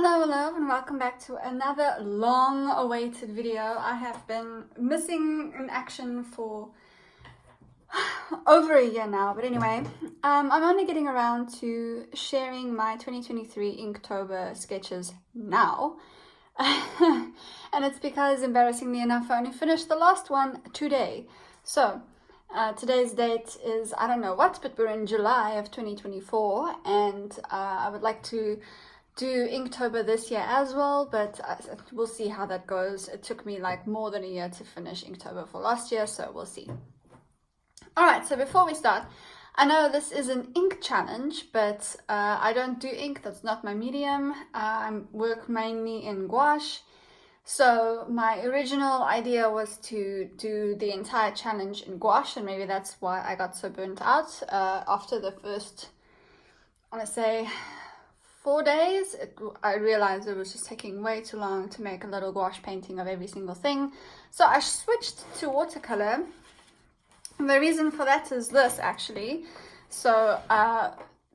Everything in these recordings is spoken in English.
Hello and welcome back to another long-awaited video. I have been missing in action for over a year now, but anyway, I'm only getting around to sharing my 2023 Inktober sketches now. And it's because, embarrassingly enough, I only finished the last one today. So today's date is, I don't know what, but we're in July of 2024, and I would like to do Inktober this year as well, but we'll see how that goes. It took me like more than a year to finish Inktober for last year, so we'll see. Alright, so before we start, I know this is an ink challenge, but I don't do ink, that's not my medium. I work mainly in gouache. So my original idea was to do the entire challenge in gouache, and maybe that's why I got so burnt out after the first, I want to say, 4 days. I realized it was just taking way too long to make a little gouache painting of every single thing. So I switched to watercolor. And the reason for that is this, actually. So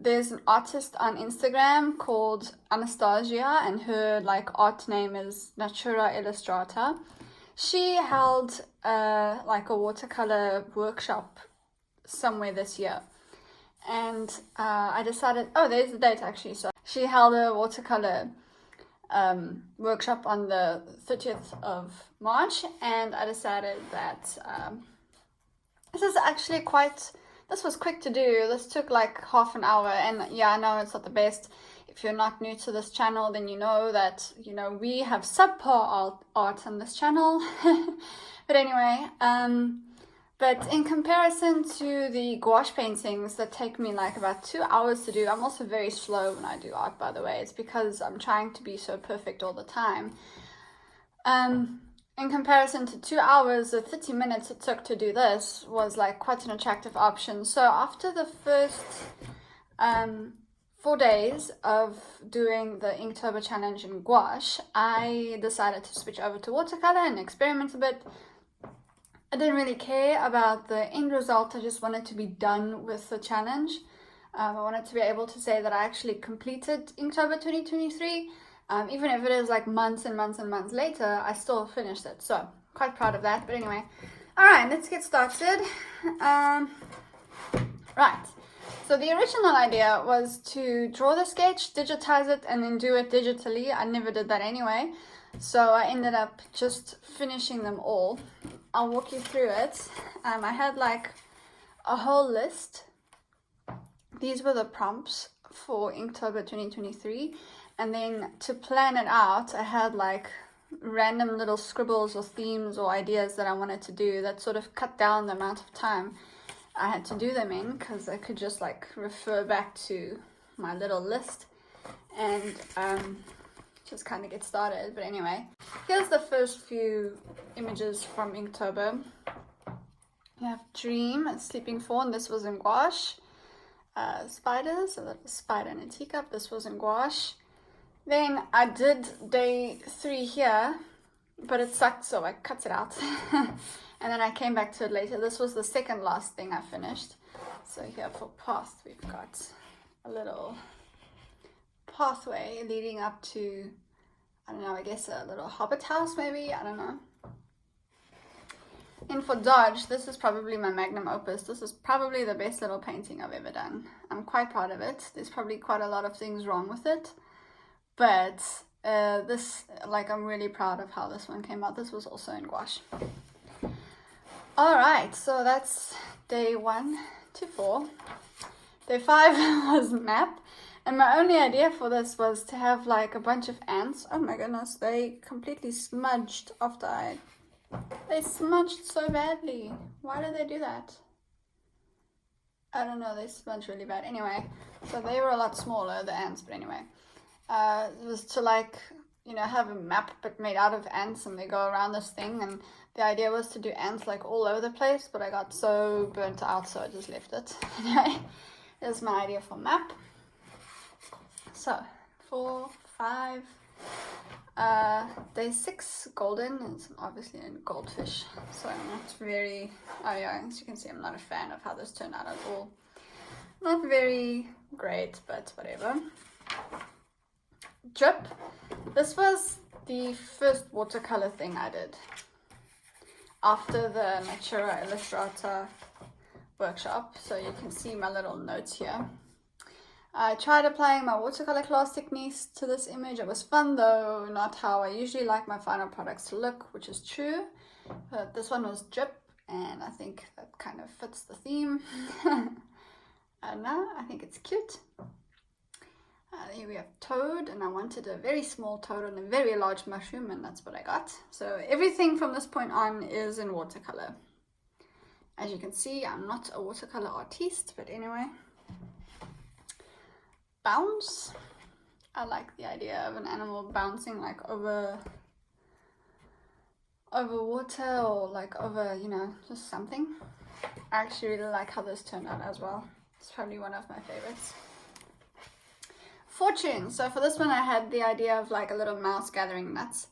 there's an artist on Instagram called Anastasia, and her art name is Natura Illustrata. She held like a watercolor workshop somewhere this year. And I decided, oh, there's the date actually. So she held a watercolor workshop on the 30th of March, and I decided that this is actually this was quick to do. This took like half an hour, and yeah, I know it's not the best. If you're not new to this channel, then you know that, we have subpar art on this channel. But anyway, but in comparison to the gouache paintings that take me like about 2 hours to do, I'm also very slow when I do art, by the way. It's because I'm trying to be so perfect all the time. In comparison to 2 hours, the 30 minutes it took to do this was like quite an attractive option. So after the first 4 days of doing the Inktober challenge in gouache, I decided to switch over to watercolor and experiment a bit. I didn't really care about the end result. I just wanted to be done with the challenge. I wanted to be able to say that I actually completed Inktober 2023. Even if it is like months and months and months later, I still finished it. So quite proud of that. But anyway, all right, let's get started. Right. So the original idea was to draw the sketch, digitize it, and then do it digitally. I never did that anyway. So I ended up just finishing them all. I'll walk you through it. I had like a whole list. These were the prompts for Inktober 2023. And then to plan it out, I had like random little scribbles or themes or ideas that I wanted to do that sort of cut down the amount of time I had to do them in, because I could just like refer back to my little list and just kind of get started. But anyway, here's the first few images from Inktober. You have Dream, a sleeping fawn. This was in gouache. Spiders, a little spider in a teacup. This was in gouache. Then I did day 3 here, but it sucked, so I cut it out. And then I came back to it later. This was the second last thing I finished. So here for path, we've got a little pathway leading up to, I don't know, I guess a little hobbit house maybe, I don't know. And for Dodge, this is probably my magnum opus. This is probably the best little painting I've ever done. I'm quite proud of it. There's probably quite a lot of things wrong with it, but I'm really proud of how this one came out. This was also in gouache. Alright, so that's day 1 to 4. Day 5 was map. And my only idea for this was to have like a bunch of ants. Oh my goodness, they completely smudged after they smudged so badly. Why did they do that? I don't know, they smudged really bad. Anyway, so they were a lot smaller, the ants, but anyway. It was to have a map but made out of ants, and they go around this thing, and the idea was to do ants like all over the place, but I got so burnt out, so I just left it. Anyway, here's my idea for map. So 4, 5, day 6, golden. It's obviously a goldfish, so I'm not very, as you can see, I'm not a fan of how this turned out at all. Not very great, but whatever. Drip. This was the first watercolor thing I did after the Natura Illustrata workshop, so you can see my little notes here. I tried applying my watercolor class techniques to this image. It was fun, though not how I usually like my final products to look, which is true. But this one was drip, and I think that kind of fits the theme. I don't know, I think it's cute. Here we have toad, and I wanted a very small toad on a very large mushroom, and that's what I got. So everything from this point on is in watercolor. As you can see, I'm not a watercolor artiste, but anyway. Bounce. I like the idea of an animal bouncing like over water, or like over, you know, just something. I actually really like how this turned out as well. It's probably one of my favorites. Fortune. So for this one I had the idea of like a little mouse gathering nuts,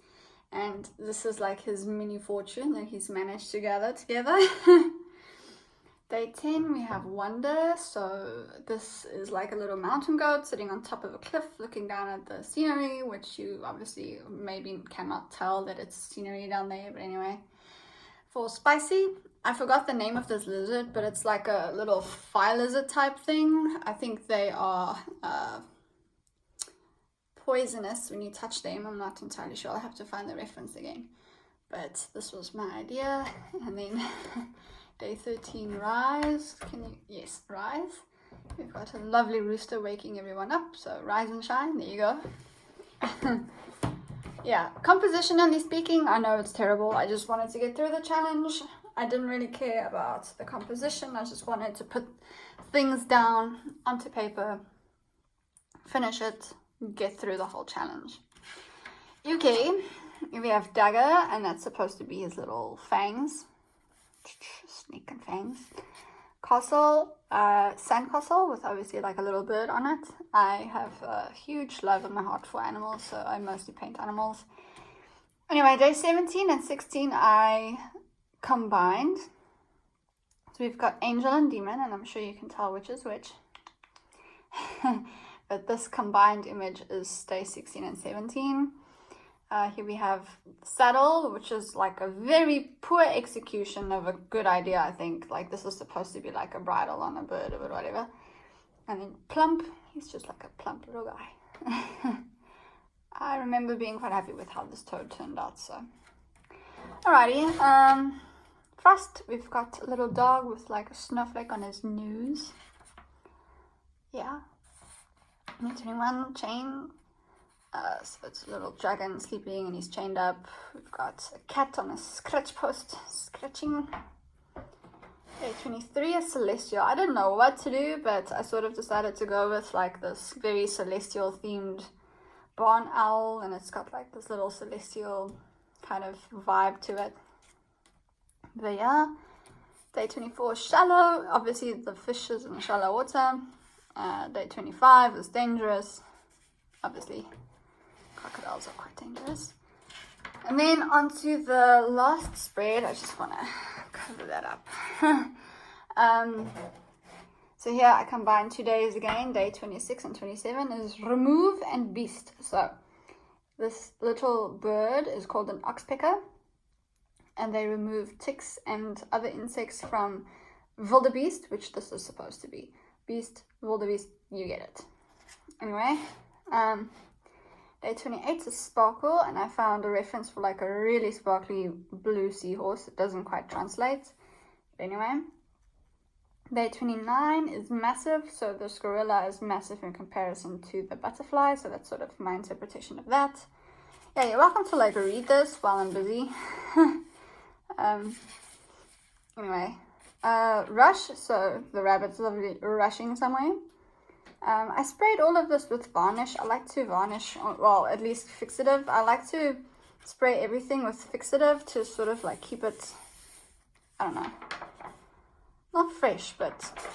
and this is like his mini fortune that he's managed to gather together. Day 10 we have Wonder. So this is like a little mountain goat sitting on top of a cliff looking down at the scenery, which you obviously maybe cannot tell that it's scenery down there, but anyway. For Spicy, I forgot the name of this lizard, but it's like a little fire lizard type thing. I think they are poisonous when you touch them. I'm not entirely sure. I'll have to find the reference again. But this was my idea. And then Day 13, Rise. Yes, Rise. We've got a lovely rooster waking everyone up. So rise and shine. There you go. Yeah, compositionally speaking, I know it's terrible. I just wanted to get through the challenge. I didn't really care about the composition. I just wanted to put things down onto paper, finish it, get through the whole challenge. Okay, we have Dagger, and that's supposed to be his little fangs. Snake and fangs. Castle, sandcastle with obviously like a little bird on it. I have a huge love in my heart for animals, so I mostly paint animals. Anyway, day 17 and 16 I combined. So we've got Angel and Demon, and I'm sure you can tell which is which. But this combined image is day 16 and 17. Here we have Saddle, which is like a very poor execution of a good idea, I think. Like this is supposed to be like a bridle on a bird or whatever. And then Plump, he's just like a plump little guy. I remember being quite happy with how this toad turned out, so. Alrighty, Frost, we've got a little dog with like a snowflake on his nose. Yeah. 21, Chain. So it's a little dragon sleeping and he's chained up. We've got a cat on a scratch post scratching. Day 23 is Celestial. I didn't know what to do, but I sort of decided to go with like this very celestial themed barn owl, and it's got like this little celestial kind of vibe to it. But yeah, day 24 is Shallow. Obviously the fish is in shallow water. Day 25 is Dangerous. Obviously crocodiles are quite dangerous. And then onto the last spread. I just want to cover that up. So here I combine 2 days again. Day 26 and 27 is Remove and Beast. So this little bird is called an oxpecker, and they remove ticks and other insects from wildebeest, which this is supposed to be. Beast, wildebeest, you get it. Anyway, day 28 is Sparkle, and I found a reference for like a really sparkly blue seahorse. It doesn't quite translate. But anyway, day 29 is Massive. So this gorilla is massive in comparison to the butterfly. So that's sort of my interpretation of that. Yeah, you're welcome to like read this while I'm busy. Anyway, Rush. So the rabbit's lovely rushing somewhere. I sprayed all of this with varnish. I like to varnish, well, at least fixative. I like to spray everything with fixative to sort of like keep it, I don't know, not fresh, but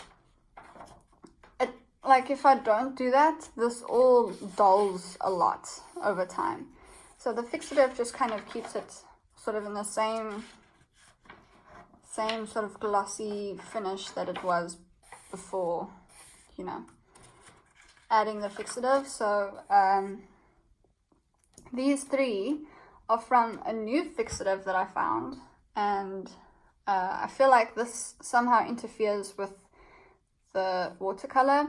it, like if I don't do that, this all dulls a lot over time. So the fixative just kind of keeps it sort of in the same sort of glossy finish that it was before, you know, adding the fixative. So These three are from a new fixative that I found, and I feel like this somehow interferes with the watercolor.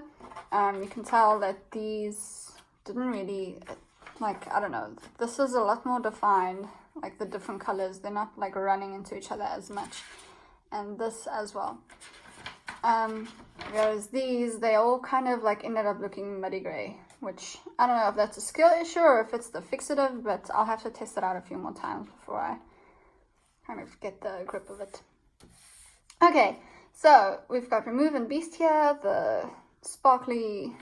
You can tell that these didn't really, like, I don't know, this is a lot more defined, like the different colors, they're not like running into each other as much, and this as well. Whereas these, they all kind of like ended up looking muddy gray, which I don't know if that's a skill issue or if it's the fixative, but I'll have to test it out a few more times before I kind of get the grip of it. Okay, so we've got Remove and Beast here, the sparkly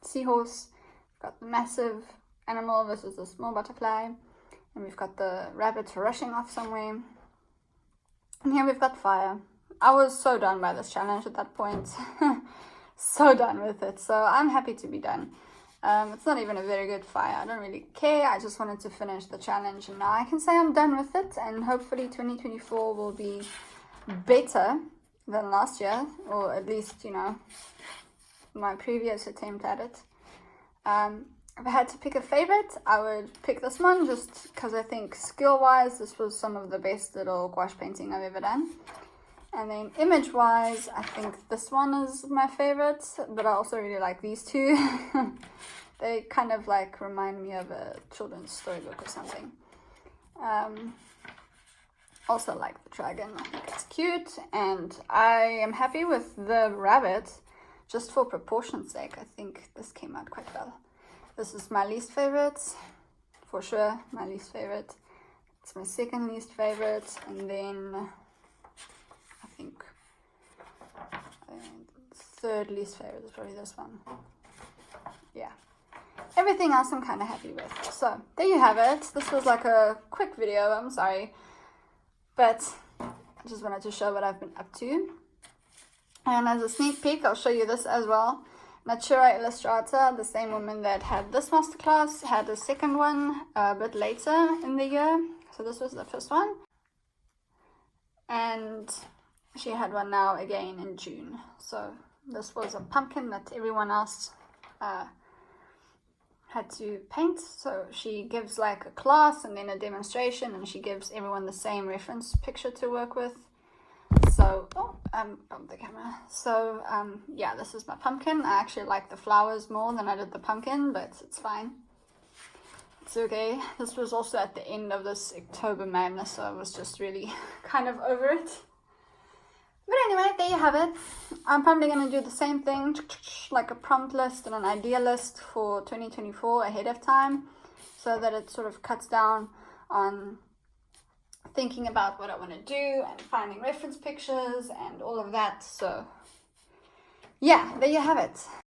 seahorse, we've got the massive animal versus the small butterfly, and we've got the rabbit rushing off somewhere. And here we've got fire. I was so done by this challenge at that point. So done with it. So I'm happy to be done. It's not even a very good fire. I don't really care. I just wanted to finish the challenge, and now I can say I'm done with it. And hopefully 2024 will be better than last year, or at least, you know, my previous attempt at it. If I had to pick a favorite, I would pick this one just because I think skill-wise, this was some of the best little gouache painting I've ever done. And then image-wise, I think this one is my favorite, but I also really like these two. They kind of like remind me of a children's storybook or something. Also like the dragon, I think it's cute, and I am happy with the rabbit. Just for proportion's sake, I think this came out quite well. This is my least favorite, for sure, my least favorite. It's my second least favorite, and then I think third least favorite is probably this one. Yeah. Everything else I'm kind of happy with. So, there you have it. This was like a quick video, I'm sorry. But I just wanted to show what I've been up to. And as a sneak peek, I'll show you this as well. Natura Illustrata, the same woman that had this masterclass, had a second one a bit later in the year. So this was the first one. And she had one now again in June. So this was a pumpkin that everyone else had to paint. So she gives like a class and then a demonstration, and she gives everyone the same reference picture to work with. So, bumped the camera. So, yeah, this is my pumpkin. I actually like the flowers more than I did the pumpkin, but it's fine. It's okay. This was also at the end of this Inktober madness, so I was just really kind of over it. But anyway, there you have it. I'm probably going to do the same thing, like a prompt list and an idea list for 2024 ahead of time, so that it sort of cuts down on thinking about what I want to do and finding reference pictures and all of that. So yeah, there you have it.